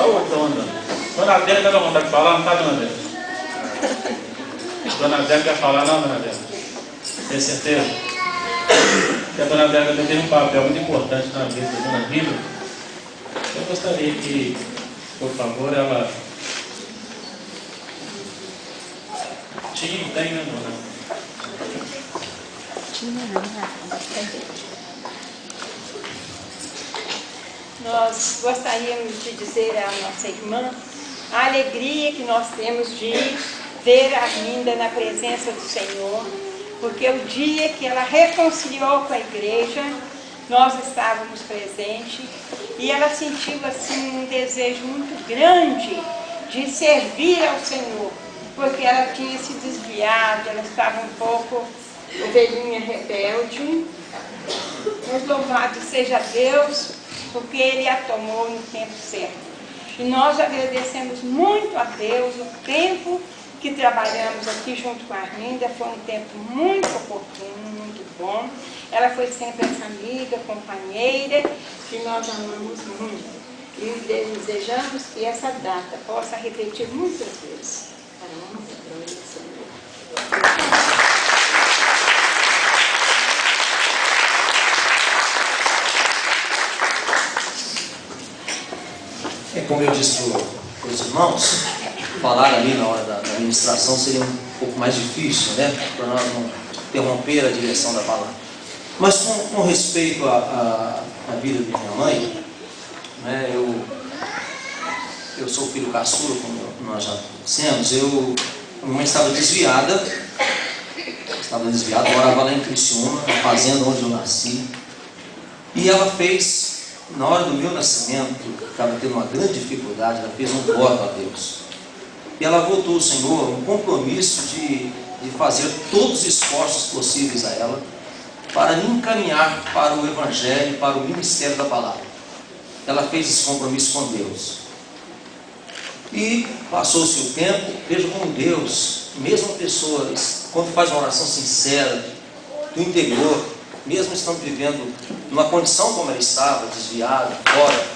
só o dono. Dona Adélia está com vontade de falar, não está, dona Adélia? Dona Adélia quer falar, não, dona Adélia? Tem certeza? Porque a dona Adélia tem um papel muito importante na vida da dona Rita. Eu gostaria que, por favor, ela... Tinha, tem, né, dona? Nós gostaríamos de dizer à nossa irmã a alegria que nós temos de ver a Arminda na presença do Senhor, porque o dia que ela reconciliou com a igreja, nós estávamos presentes e ela sentiu assim um desejo muito grande de servir ao Senhor, porque ela tinha se desviado, ela estava um pouco ovelhinha rebelde. Mas louvado seja Deus, porque Ele a tomou no tempo certo. E nós agradecemos muito a Deus o tempo que trabalhamos aqui junto com a Arminda. Foi um tempo muito oportuno, muito bom. Ela foi sempre essa amiga, companheira, que nós amamos muito. E desejamos que essa data possa repetir muitas vezes. Para a honra e glória do Senhor. Como eu disse para os irmãos, falar ali na hora da administração seria um pouco mais difícil, né? Para nós não interromper a direção da palavra. Mas com respeito à vida de minha mãe, né, eu sou filho caçula, como nós já dissemos. Minha mãe estava desviada, morava lá em Criciúma, na fazenda onde eu nasci. E ela fez, na hora do meu nascimento, estava tendo uma grande dificuldade, ela fez um voto a Deus. E ela votou ao Senhor um compromisso de fazer todos os esforços possíveis a ela para me encaminhar para o Evangelho, para o ministério da palavra. Ela fez esse compromisso com Deus. E passou-se o tempo, veja como Deus, mesmo pessoas, quando faz uma oração sincera, do interior, mesmo estando vivendo numa condição como ela estava, desviada, fora,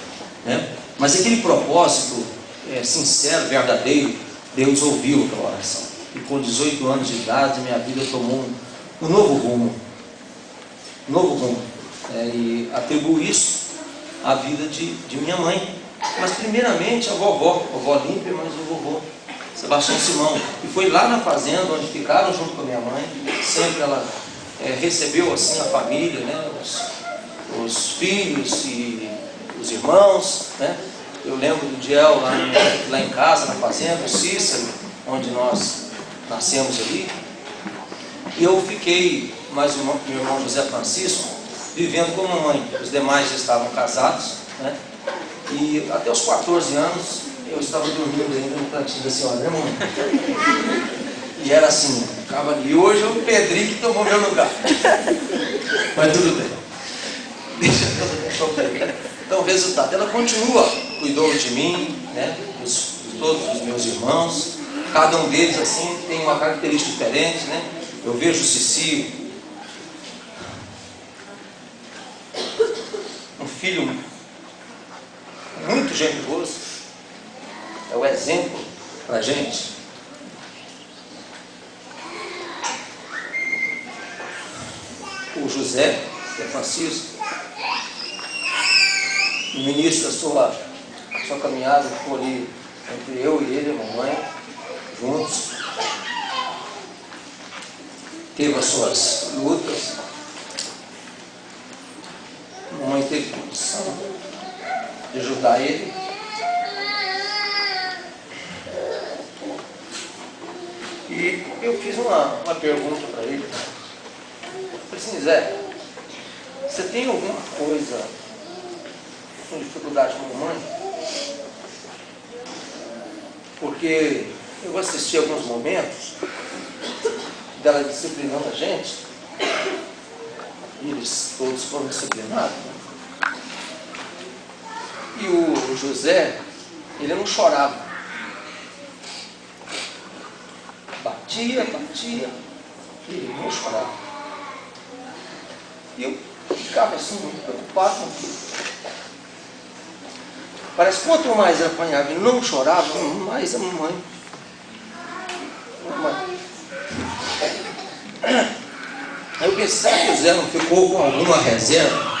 né? Mas aquele propósito sincero, verdadeiro, Deus ouviu aquela oração. E com 18 anos de idade, minha vida tomou um novo rumo. E atribuo isso à vida de minha mãe. Mas primeiramente a vovó Límpia, mas o vovô Sebastião Simão. E foi lá na fazenda onde ficaram junto com a minha mãe. Sempre ela recebeu assim a família, né? Os filhos e os irmãos, né? Eu lembro do Diel lá em casa, na fazenda, o Cícero, onde nós nascemos ali. E eu fiquei, mais o meu irmão José Francisco, vivendo com a mamãe. Os demais já estavam casados, né? E até os 14 anos eu estava dormindo ainda no cantinho da senhora, né, mamãe? E era assim, ficava ali. E hoje é o Pedrinho que tomou meu lugar. Mas tudo bem. Deixa eu ver. Então, o resultado, ela continua, cuidou de mim, né? Todos os meus irmãos. Cada um deles, assim, tem uma característica diferente, né? Eu vejo o Cici, um filho muito generoso, é o exemplo para a gente. O José Francisco, o ministro, a sua caminhada ficou ali entre eu e ele, a mamãe, juntos. Teve as suas lutas. A mamãe teve condição de ajudar ele. E eu fiz uma pergunta para ele. Eu falei assim: Zé, você tem alguma coisa com dificuldade com a mamãe? Porque eu assisti alguns momentos dela disciplinando a gente, e eles todos foram disciplinados. E o José, ele não chorava. Batia, ele não chorava. E eu ficava assim, muito preocupado com aquilo. Parece que quanto mais ela apanhava e não chorava, mais a mamãe. Aí eu pensei, será que o Zé não ficou com alguma reserva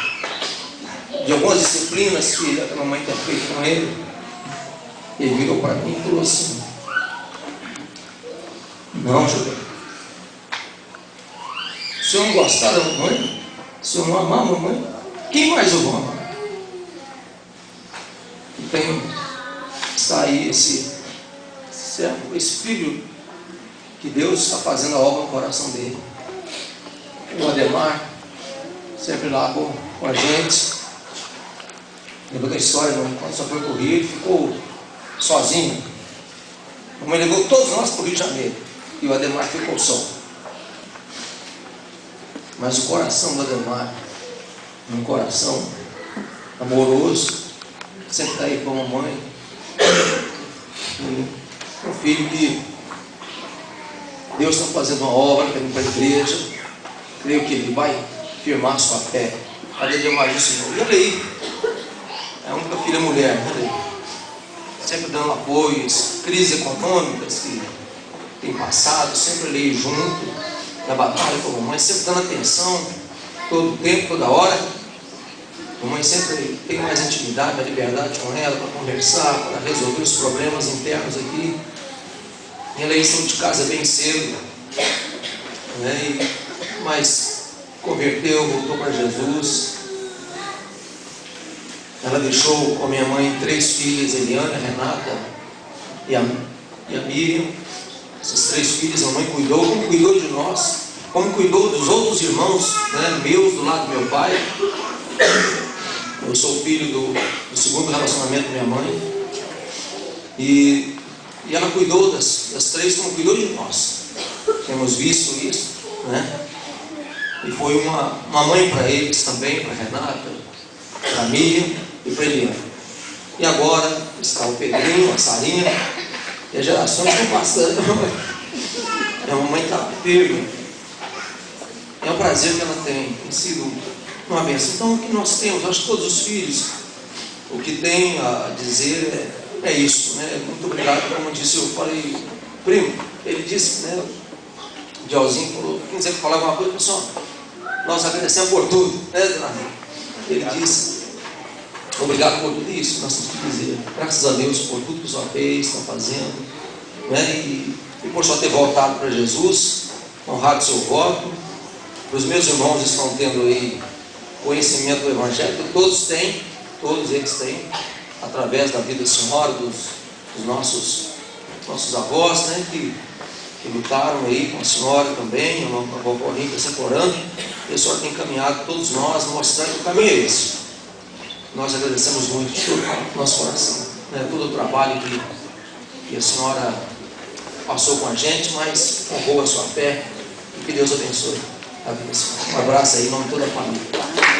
de algumas disciplinas que a mamãe tinha feito com ele? Ele virou para mim e falou assim: não, Júlio, se eu não gostar da mamãe, se eu não amar a mamãe, quem mais eu vou amar? Então, sair esse servo, esse filho que Deus está fazendo a obra no coração dele. O Ademar, sempre lá com a gente. Lembra da história, quando só foi para o Rio, ele ficou sozinho. A mamãe levou todos nós para o Rio de Janeiro e o Ademar ficou só. Mas o coração do Ademar, um coração amoroso, sempre está aí com a mamãe. Um filho que Deus está fazendo uma obra para a igreja. Creio que ele vai firmar sua fé. A Ademar disse: olha aí, é a única filha mulher, olha aí, sempre dando apoios, crises econômicas que tem passado, sempre ali junto na batalha com a mamãe, sempre dando atenção, todo o tempo, toda hora. A mamãe sempre tem mais intimidade, mais liberdade com ela para conversar, para resolver os problemas internos aqui. E ela saiu de casa bem cedo, né? Mas converteu, voltou para Jesus. Ela deixou com a minha mãe 3 filhas, Eliana, Renata e a Miriam. Essas 3 filhas a mãe cuidou, como cuidou de nós, como cuidou dos outros irmãos, né, meus do lado do meu pai. Eu sou filho do segundo relacionamento da minha mãe. E ela cuidou das 3 como cuidou de nós. Temos visto isso, né? E foi uma mãe para eles também, para Renata, para Miriam e para Eliana. E agora está o Pedrinho, a Sarinha, e as gerações estão passando. A mamãe está firme. É um prazer que ela tem sido uma bênção. Então, o que nós temos, acho que todos os filhos, o que tem a dizer é isso, né? Muito obrigado, como eu disse, eu falei, primo, ele disse, né? O Dialzinho falou, quem quiser falar alguma coisa, pessoal, nós agradecemos por tudo, né, dona? Ele disse, obrigado por tudo isso, nós temos que dizer, graças a Deus por tudo que o senhor fez, está fazendo, né? E por só ter voltado para Jesus, honrado seu voto. Os meus irmãos estão tendo aí conhecimento do Evangelho, todos eles têm, através da vida da senhora, dos nossos avós, né, que lutaram aí com a senhora também, a vovó Olímpia separando, e a senhora tem caminhado todos nós, mostrando que o caminho é esse. Nós agradecemos muito de todo o nosso coração, né, todo o trabalho que a senhora passou com a gente, mas honrou a sua fé, e que Deus abençoe a vida. Um abraço aí em nome de toda a família.